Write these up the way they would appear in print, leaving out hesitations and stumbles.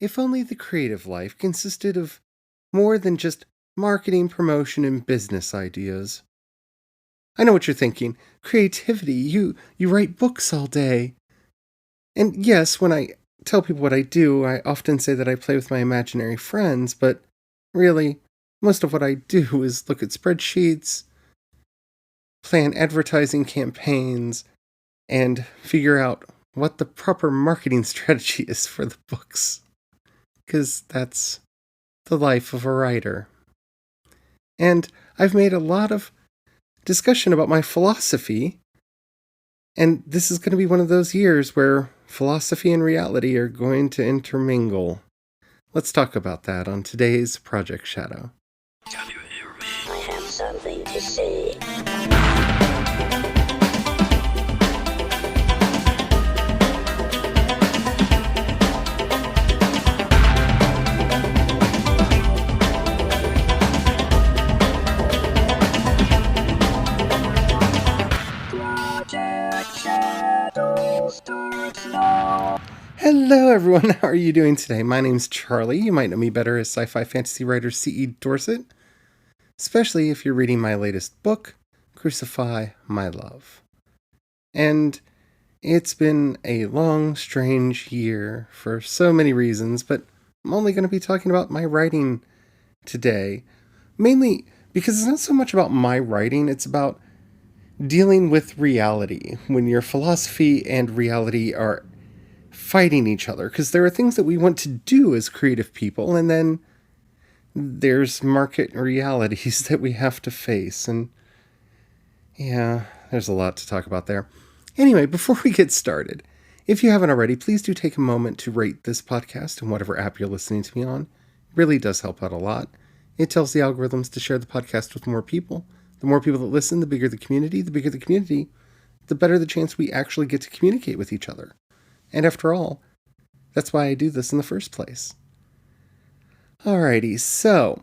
If only the creative life consisted of more than just marketing, promotion, and business ideas. I know what you're thinking. Creativity, you write books all day. And yes, when I tell people what I do, I often say that I play with my imaginary friends, but really, most of what I do is look at spreadsheets, plan advertising campaigns, and figure out what the proper marketing strategy is for the books. Because that's the life of a writer. And I've made a lot of discussion about my philosophy, and this is going to be one of those years where philosophy and reality are going to intermingle. Let's talk about that on today's Project Shadow. Can you hear me? I have something to say. Hello, everyone. How are you doing today? My name's Charlie. You might know me better as sci-fi fantasy writer C.E. Dorset, especially if you're reading my latest book, Crucify My Love. And it's been a long, strange year for so many reasons, but I'm only going to be talking about my writing today, mainly because it's not so much about my writing, it's about dealing with reality when your philosophy and reality are fighting each other, because there are things that we want to do as creative people, and then there's market realities that we have to face. And yeah, there's a lot to talk about there. Anyway, before we get started, if you haven't already, please do take a moment to rate this podcast in whatever app you're listening to me on. It really does help out a lot. It tells the algorithms to share the podcast with more people. The more people that listen, the bigger the community. The bigger the community, the better the chance we actually get to communicate with each other. And after all, that's why I do this in the first place. Alrighty, so,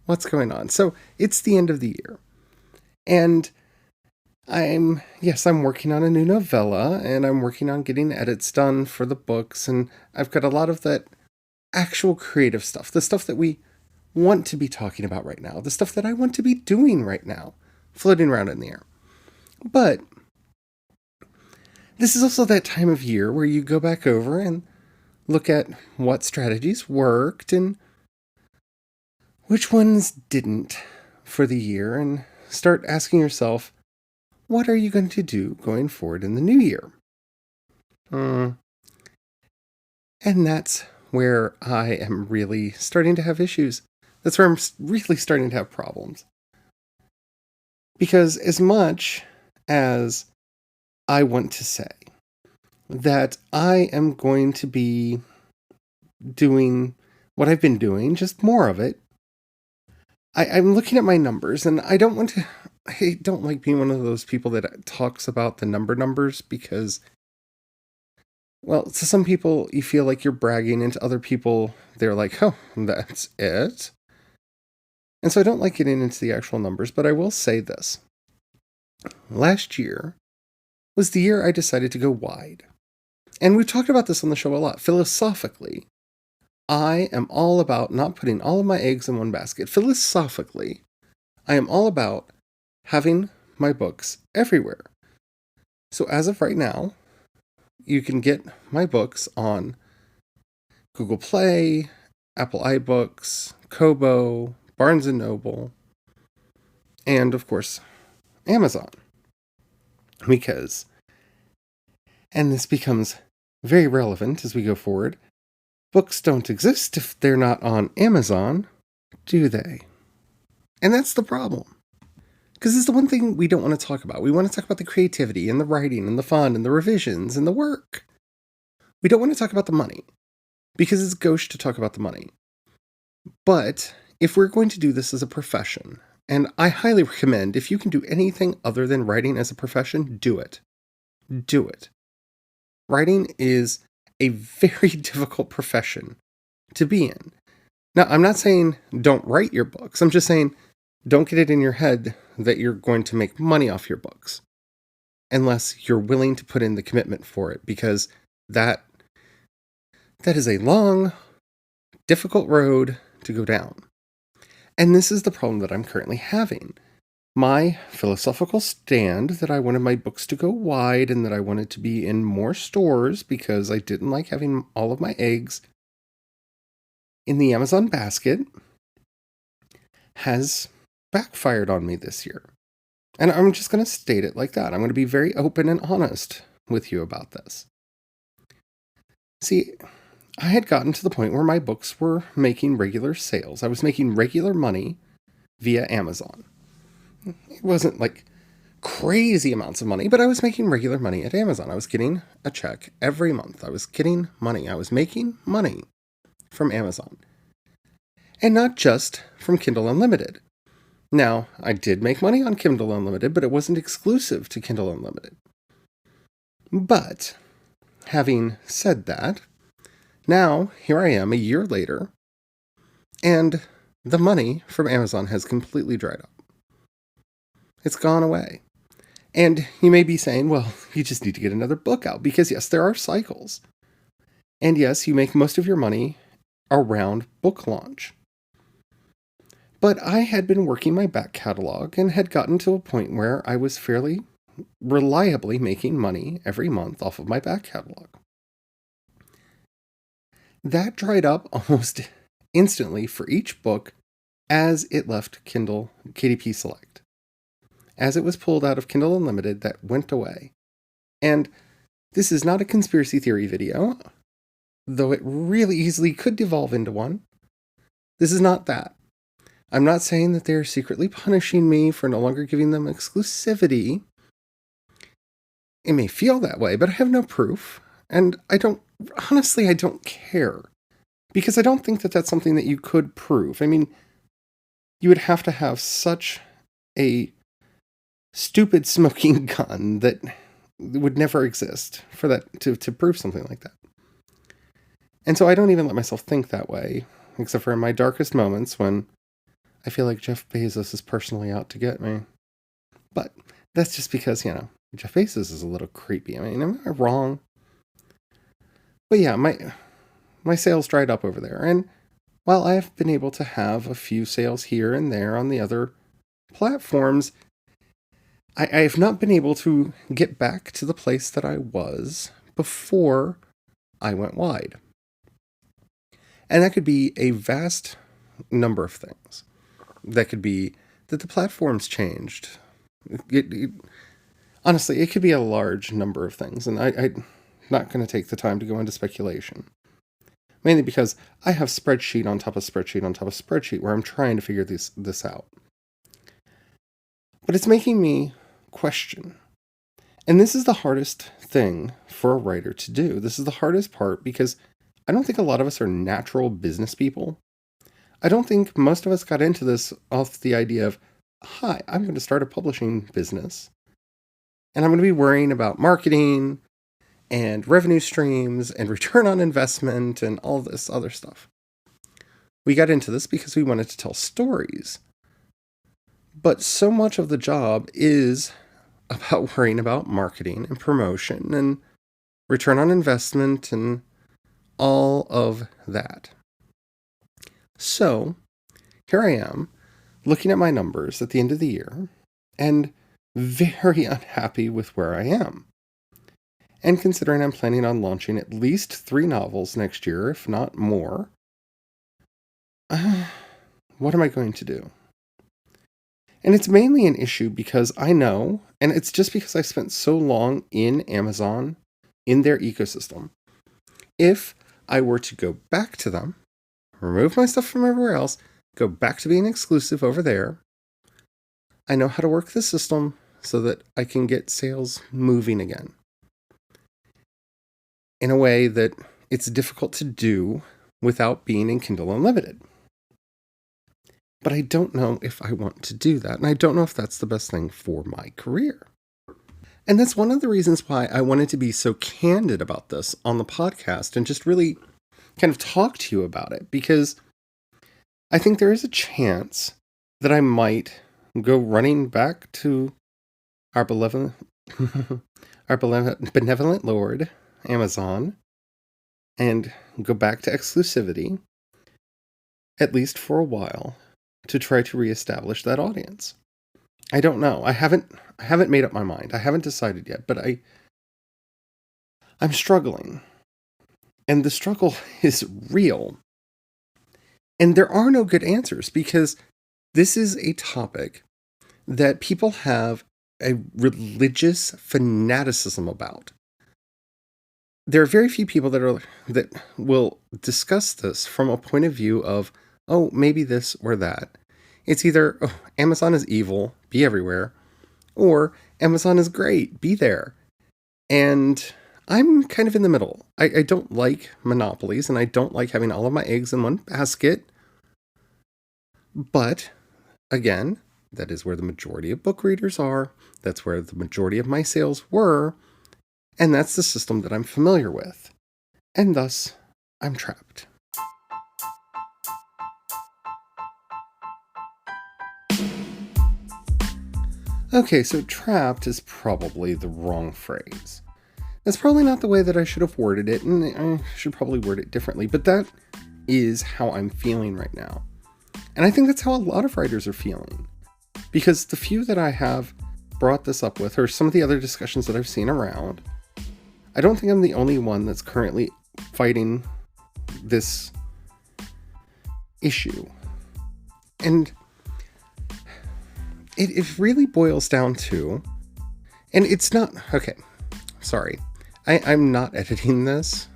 what's going on? So, it's the end of the year. And I'm working on a new novella, and I'm working on getting edits done for the books, and I've got a lot of that actual creative stuff, the stuff that we want to be talking about right now, the stuff that I want to be doing right now, floating around in the air. But this is also that time of year where you go back over and look at what strategies worked and which ones didn't for the year, and start asking yourself, what are you going to do going forward in the new year? And that's where I am really starting to have issues. That's where I'm really starting to have problems. Because as much as I want to say that I am going to be doing what I've been doing, just more of it, I'm looking at my numbers, and I don't like being one of those people that talks about the numbers, because, well, to some people you feel like you're bragging, and to other people they're like, oh, that's it. And so I don't like getting into the actual numbers, but I will say this. Last year was the year I decided to go wide. And we've talked about this on the show a lot. Philosophically, I am all about not putting all of my eggs in one basket. Philosophically, I am all about having my books everywhere. So as of right now, you can get my books on Google Play, Apple iBooks, Kobo, Barnes & Noble, and of course, Amazon. Because, and this becomes very relevant as we go forward, books don't exist if they're not on Amazon, do they? And that's the problem. Because it's the one thing we don't want to talk about. We want to talk about the creativity and the writing and the fun and the revisions and the work. We don't want to talk about the money, because it's gauche to talk about the money. But if we're going to do this as a profession, and I highly recommend, if you can do anything other than writing as a profession, do it. Do it. Writing is a very difficult profession to be in. Now, I'm not saying don't write your books. I'm just saying don't get it in your head that you're going to make money off your books, unless you're willing to put in the commitment for it, because that that is a long, difficult road to go down. And this is the problem that I'm currently having. My philosophical stand that I wanted my books to go wide and that I wanted to be in more stores because I didn't like having all of my eggs in the Amazon basket has backfired on me this year. And I'm just going to state it like that. I'm going to be very open and honest with you about this. See, I had gotten to the point where my books were making regular sales. I was making regular money via Amazon. It wasn't like crazy amounts of money, but I was making regular money at Amazon. I was getting a check every month. I was getting money. I was making money from Amazon. And not just from Kindle Unlimited. Now, I did make money on Kindle Unlimited, but it wasn't exclusive to Kindle Unlimited. But, having said that, now here I am a year later, and the money from Amazon has completely dried up. It's gone away. And you may be saying, well, you just need to get another book out, because yes, there are cycles. And yes, you make most of your money around book launch. But I had been working my back catalog and had gotten to a point where I was fairly reliably making money every month off of my back catalog. That dried up almost instantly for each book as it left Kindle KDP Select. As it was pulled out of Kindle Unlimited, that went away. And this is not a conspiracy theory video, though it really easily could devolve into one. This is not that. I'm not saying that they're secretly punishing me for no longer giving them exclusivity. It may feel that way, but I have no proof. And I don't care. Because I don't think that that's something that you could prove. I mean, you would have to have such a stupid smoking gun that would never exist for that to prove something like that. And so I don't even let myself think that way, except for in my darkest moments when I feel like Jeff Bezos is personally out to get me. But that's just because, Jeff Bezos is a little creepy. I mean, am I wrong? But yeah, my sales dried up over there. And while I have been able to have a few sales here and there on the other platforms, I have not been able to get back to the place that I was before I went wide. And that could be a vast number of things. That could be that the platforms changed. Honestly, it could be a large number of things, and I'm not going to take the time to go into speculation. Mainly because I have spreadsheet on top of spreadsheet on top of spreadsheet where I'm trying to figure this out. But it's making me question. And this is the hardest thing for a writer to do. This is the hardest part because I don't think a lot of us are natural business people. I don't think most of us got into this off the idea of, hi, I'm going to start a publishing business. And I'm going to be worrying about marketing and revenue streams and return on investment and all this other stuff. We got into this because we wanted to tell stories. But so much of the job is about worrying about marketing and promotion and return on investment and all of that. So, here I am, looking at my numbers at the end of the year, and very unhappy with where I am. And considering I'm planning on launching at least 3 novels next year, if not more, what am I going to do? And it's mainly an issue because I know, and it's just because I spent so long in Amazon, in their ecosystem, if I were to go back to them, remove my stuff from everywhere else, go back to being exclusive over there, I know how to work the system so that I can get sales moving again. In a way that it's difficult to do without being in Kindle Unlimited. But I don't know if I want to do that, and I don't know if that's the best thing for my career. And that's one of the reasons why I wanted to be so candid about this on the podcast and just really kind of talk to you about it, because I think there is a chance that I might go running back to our benevolent Lord, Amazon, and go back to exclusivity, at least for a while, to try to reestablish that audience. I don't know. I haven't made up my mind. I haven't decided yet, but I'm struggling. And the struggle is real. And there are no good answers, because this is a topic that people have a religious fanaticism about. There are very few people that will discuss this from a point of view of, oh, maybe this or that. It's either, oh, Amazon is evil, be everywhere, or Amazon is great, be there. And I'm kind of in the middle. I don't like monopolies, and I don't like having all of my eggs in one basket. But, again, that is where the majority of book readers are. That's where the majority of my sales were. And that's the system that I'm familiar with. And thus, I'm trapped. Okay, so trapped is probably the wrong phrase. That's probably not the way that I should have worded it, and I should probably word it differently, but that is how I'm feeling right now. And I think that's how a lot of writers are feeling. Because the few that I have brought this up with, or some of the other discussions that I've seen around, I don't think I'm the only one that's currently fighting this issue. And it really boils down to, and it's not, okay, sorry, I'm not editing this,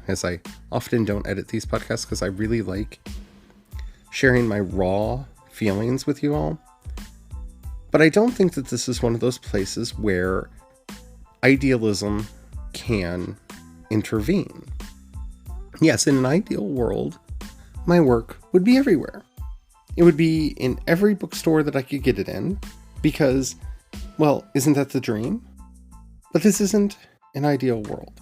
as I often don't edit these podcasts because I really like sharing my raw feelings with you all. But I don't think that this is one of those places where idealism can intervene. Yes, in an ideal world, my work would be everywhere. It would be in every bookstore that I could get it in, because, well, isn't that the dream? But this isn't an ideal world.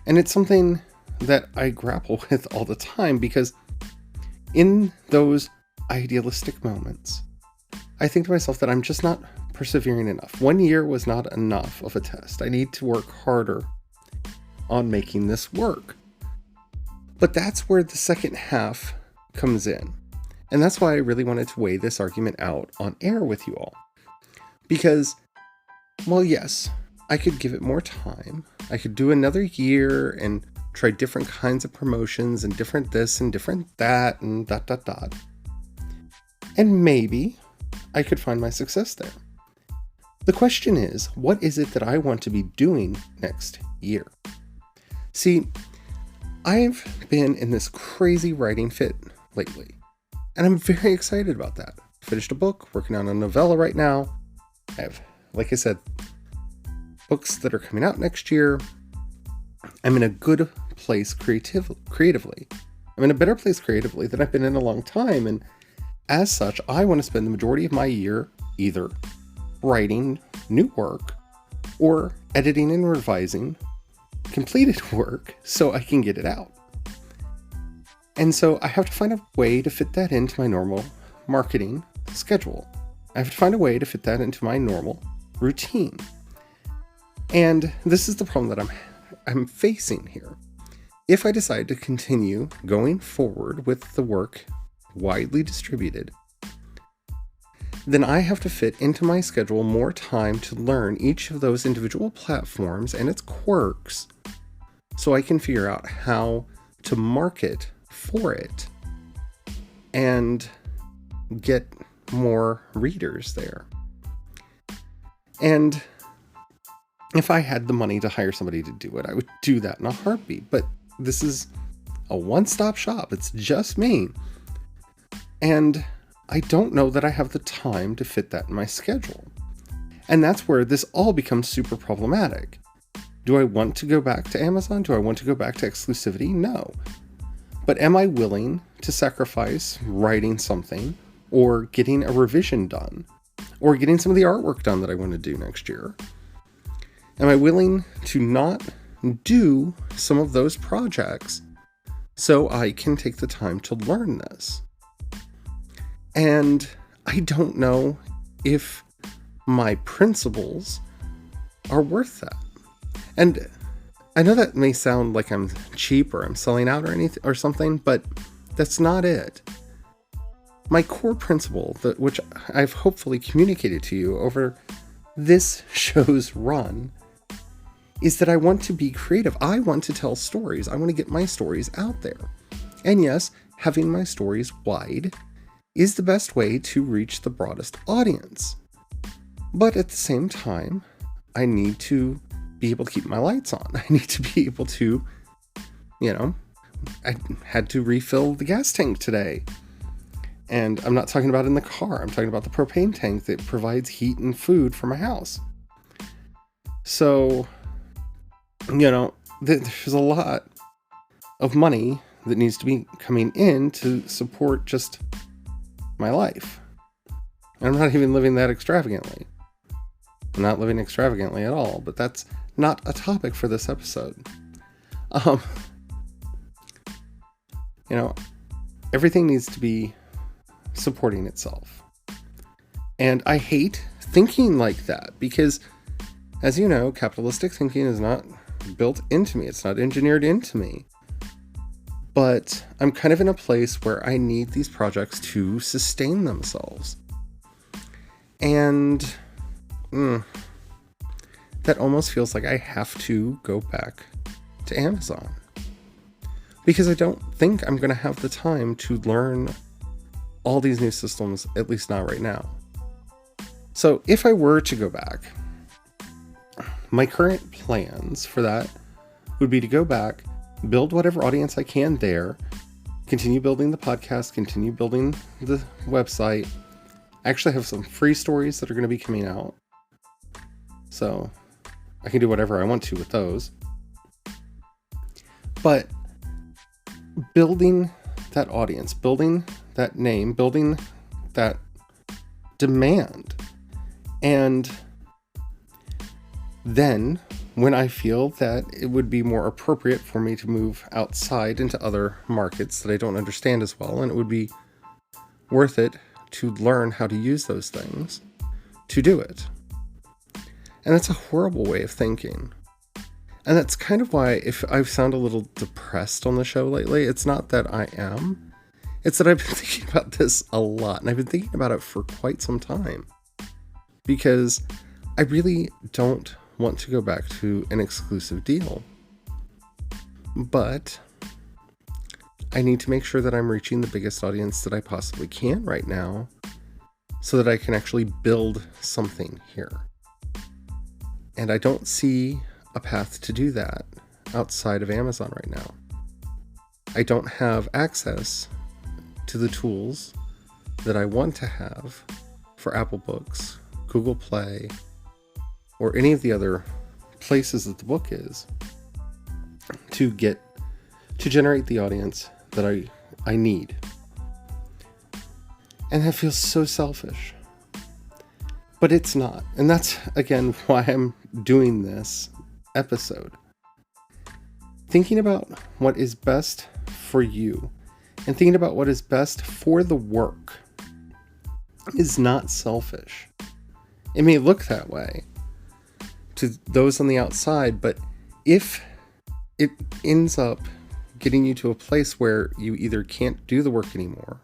And it's something that I grapple with all the time, because in those idealistic moments, I think to myself that I'm just not persevering enough. 1 year was not enough of a test. I need to work harder on making this work. But that's where the second half comes in. And that's why I really wanted to weigh this argument out on air with you all. Because, well, yes, I could give it more time. I could do another year and try different kinds of promotions and different this and different that and ... And maybe I could find my success there. The question is, what is it that I want to be doing next year? See, I've been in this crazy writing fit lately, and I'm very excited about that. Finished a book, working on a novella right now. I have, like I said, books that are coming out next year. I'm in a good place creatively. I'm in a better place creatively than I've been in a long time, and as such, I want to spend the majority of my year either writing new work or editing and revising completed work so I can get it out. And so I have to find a way to fit that into my normal marketing schedule. I have to find a way to fit that into my normal routine. And this is the problem that I'm facing here. If I decide to continue going forward with the work widely distributed, then I have to fit into my schedule more time to learn each of those individual platforms and its quirks so I can figure out how to market for it and get more readers there. And if I had the money to hire somebody to do it, I would do that in a heartbeat. But this is a one-stop shop. It's just me. And I don't know that I have the time to fit that in my schedule. And that's where this all becomes super problematic. Do I want to go back to Amazon? Do I want to go back to exclusivity? No. But am I willing to sacrifice writing something or getting a revision done or getting some of the artwork done that I want to do next year? Am I willing to not do some of those projects so I can take the time to learn this? And I don't know if my principles are worth that. And I know that may sound like I'm cheap or I'm selling out or anything or something, but that's not it. My core principle, which I've hopefully communicated to you over this show's run, is that I want to be creative. I want to tell stories. I want to get my stories out there. And yes, having my stories wide is the best way to reach the broadest audience. But at the same time, I need to be able to keep my lights on. I need to be able to, I had to refill the gas tank today. And I'm not talking about in the car. I'm talking about the propane tank that provides heat and food for my house. So, there's a lot of money that needs to be coming in to support just my life. And I'm not even living that extravagantly. I'm not living extravagantly at all, but that's not a topic for this episode. Everything needs to be supporting itself. And I hate thinking like that because, as you know, capitalistic thinking is not built into me. It's not engineered into me. But I'm kind of in a place where I need these projects to sustain themselves. And that almost feels like I have to go back to Amazon. Because I don't think I'm going to have the time to learn all these new systems, at least not right now. So if I were to go back, my current plans for that would be to go back, build whatever audience I can there, continue building the podcast, continue building the website. I actually have some free stories that are going to be coming out. So I can do whatever I want to with those. But building that audience, building that name, building that demand. And then when I feel that it would be more appropriate for me to move outside into other markets that I don't understand as well, and it would be worth it to learn how to use those things to do it. And that's a horrible way of thinking. And that's kind of why, if I sound a little depressed on the show lately, it's not that I am. It's that I've been thinking about this a lot, and I've been thinking about it for quite some time. Because I really don't want to go back to an exclusive deal. But I need to make sure that I'm reaching the biggest audience that I possibly can right now, so that I can actually build something here. And I don't see a path to do that outside of Amazon right now. I don't have access to the tools that I want to have for Apple Books, Google Play, or any of the other places that the book is to generate the audience that I need. And that feels so selfish. But it's not. And that's, again, why I'm doing this episode. Thinking about what is best for you and thinking about what is best for the work is not selfish. It may look that way to those on the outside, but if it ends up getting you to a place where you either can't do the work anymore,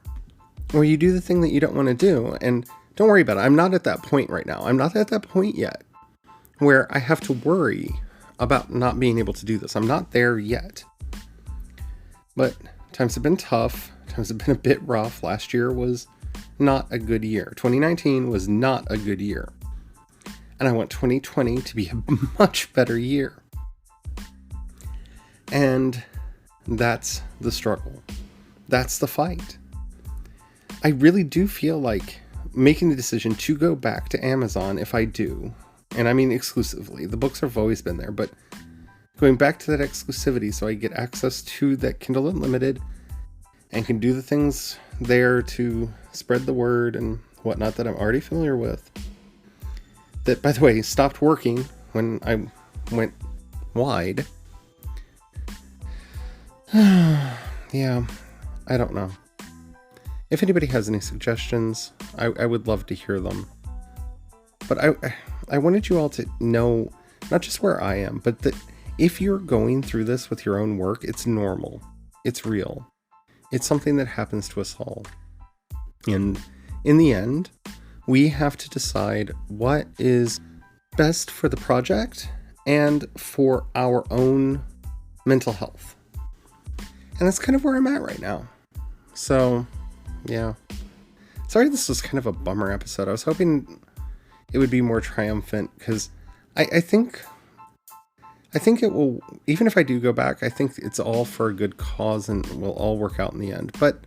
or you do the thing that you don't want to do, and don't worry about it. I'm not at that point right now. I'm not at that point yet where I have to worry about not being able to do this. I'm not there yet. But times have been tough. Times have been a bit rough. Last year was not a good year. 2019 was not a good year. And I want 2020 to be a much better year. And that's the struggle. That's the fight. I really do feel like making the decision to go back to Amazon, if I do, and I mean exclusively, the books have always been there, but going back to that exclusivity so I get access to that Kindle Unlimited and can do the things there to spread the word and whatnot that I'm already familiar with. That, by the way, stopped working when I went wide. Yeah, I don't know. If anybody has any suggestions, I would love to hear them. But I wanted you all to know not just where I am, but that If you're going through this with your own work, it's normal. It's real. It's something that happens to us all. And in the end, we have to decide what is best for the project and for our own mental health. And that's kind of where I'm at right now. So, yeah. Sorry this was kind of a bummer episode. I was hoping it would be more triumphant because I think it will, even if I do go back, I think it's all for a good cause and will all work out in the end. But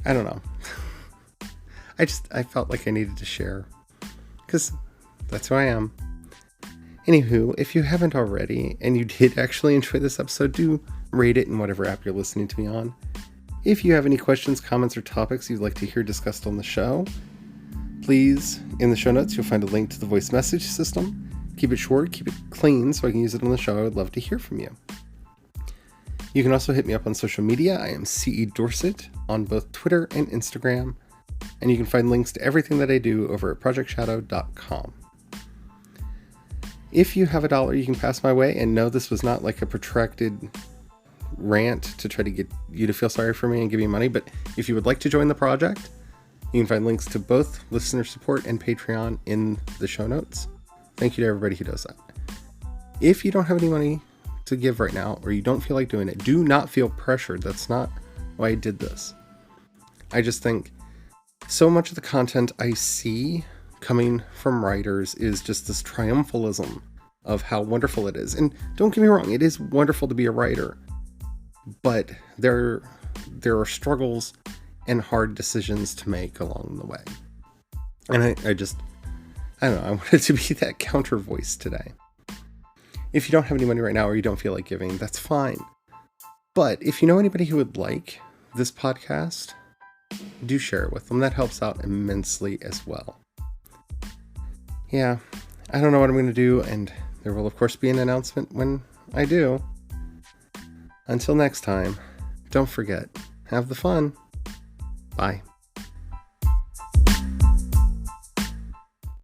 I don't know. I felt like I needed to share because that's who I am. Anywho, if you haven't already and you did actually enjoy this episode, do rate it in whatever app you're listening to me on. If you have any questions, comments, or topics you'd like to hear discussed on the show, please, in the show notes, you'll find a link to the voice message system. Keep it short, keep it clean so I can use it on the show. I would love to hear from you. You can also hit me up on social media. I am CE Dorset on both Twitter and Instagram. And you can find links to everything that I do over at projectshadow.com. If you have $1 you can pass my way, and no, this was not like a protracted rant to try to get you to feel sorry for me and give me money, but if you would like to join the project, you can find links to both listener support and Patreon in the show notes. Thank you to everybody who does that. If you don't have any money to give right now, or you don't feel like doing it, do not feel pressured. That's not why I did this. I just think so much of the content I see coming from writers is just this triumphalism of how wonderful it is. And don't get me wrong, it is wonderful to be a writer, but there are struggles and hard decisions to make along the way. And I don't know, I wanted to be that counter voice today. If you don't have any money right now or you don't feel like giving, that's fine. But if you know anybody who would like this podcast, do share it with them. That helps out immensely as well. Yeah, I don't know what I'm going to do, and there will of course be an announcement when I do. Until next time, don't forget, have the fun. Bye.